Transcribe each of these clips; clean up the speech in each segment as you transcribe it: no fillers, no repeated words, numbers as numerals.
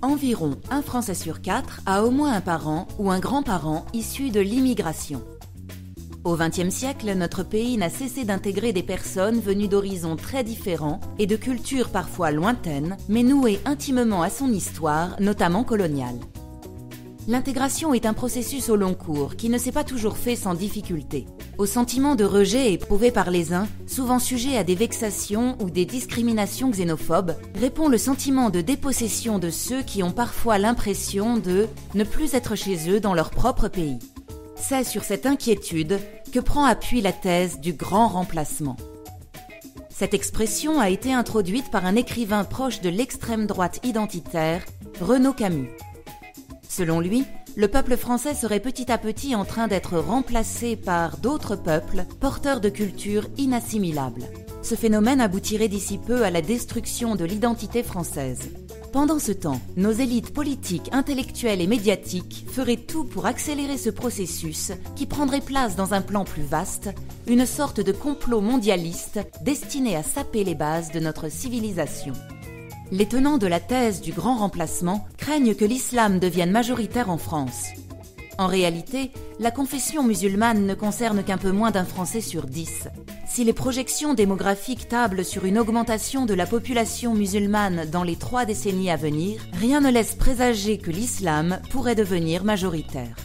Environ un Français sur 4 a au moins un parent ou un grand-parent issu de l'immigration. Au XXe siècle, notre pays n'a cessé d'intégrer des personnes venues d'horizons très différents et de cultures parfois lointaines, mais nouées intimement à son histoire, notamment coloniale. L'intégration est un processus au long cours qui ne s'est pas toujours fait sans difficulté. Au sentiment de rejet éprouvé par les uns, souvent sujet à des vexations ou des discriminations xénophobes, répond le sentiment de dépossession de ceux qui ont parfois l'impression de ne plus être chez eux dans leur propre pays. C'est sur cette inquiétude que prend appui la thèse du grand remplacement. Cette expression a été introduite par un écrivain proche de l'extrême droite identitaire, Renaud Camus. Selon lui, le peuple français serait petit à petit en train d'être remplacé par d'autres peuples porteurs de cultures inassimilables. Ce phénomène aboutirait d'ici peu à la destruction de l'identité française. Pendant ce temps, nos élites politiques, intellectuelles et médiatiques feraient tout pour accélérer ce processus qui prendrait place dans un plan plus vaste, une sorte de complot mondialiste destiné à saper les bases de notre civilisation. Les tenants de la thèse du grand remplacement craignent que l'islam devienne majoritaire en France. En réalité, la confession musulmane ne concerne qu'un peu moins d'un Français sur 10. Si les projections démographiques tablent sur une augmentation de la population musulmane dans les 3 décennies à venir, rien ne laisse présager que l'islam pourrait devenir majoritaire.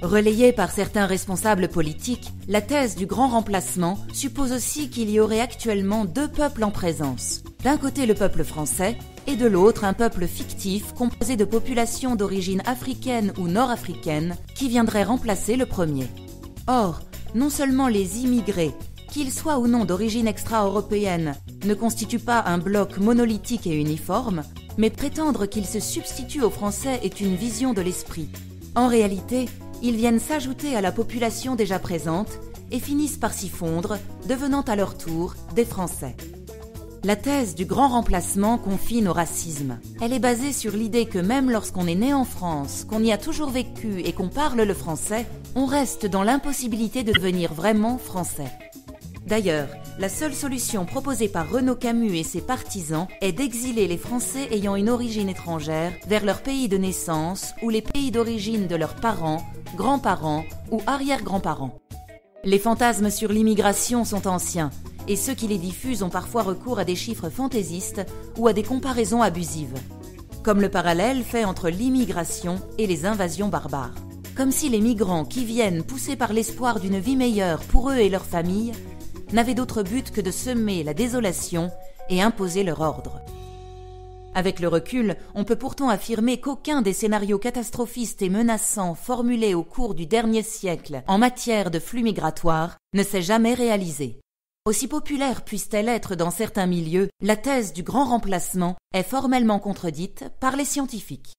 Relayée par certains responsables politiques, la thèse du grand remplacement suppose aussi qu'il y aurait actuellement 2 peuples en présence. D'un côté le peuple français, et de l'autre un peuple fictif composé de populations d'origine africaine ou nord-africaine qui viendraient remplacer le premier. Or, non seulement les immigrés, qu'ils soient ou non d'origine extra-européenne, ne constituent pas un bloc monolithique et uniforme, mais prétendre qu'ils se substituent aux Français est une vision de l'esprit. En réalité, ils viennent s'ajouter à la population déjà présente et finissent par s'y fondre, devenant à leur tour des Français. La thèse du grand remplacement confine au racisme. Elle est basée sur l'idée que même lorsqu'on est né en France, qu'on y a toujours vécu et qu'on parle le français, on reste dans l'impossibilité de devenir vraiment français. D'ailleurs, la seule solution proposée par Renaud Camus et ses partisans est d'exiler les Français ayant une origine étrangère vers leur pays de naissance ou les pays d'origine de leurs parents, grands-parents ou arrière-grands-parents. Les fantasmes sur l'immigration sont anciens, et ceux qui les diffusent ont parfois recours à des chiffres fantaisistes ou à des comparaisons abusives. Comme le parallèle fait entre l'immigration et les invasions barbares. Comme si les migrants qui viennent poussés par l'espoir d'une vie meilleure pour eux et leurs familles n'avaient d'autre but que de semer la désolation et imposer leur ordre. Avec le recul, on peut pourtant affirmer qu'aucun des scénarios catastrophistes et menaçants formulés au cours du dernier siècle en matière de flux migratoires ne s'est jamais réalisé. Aussi populaire puisse-t-elle être dans certains milieux, la thèse du grand remplacement est formellement contredite par les scientifiques.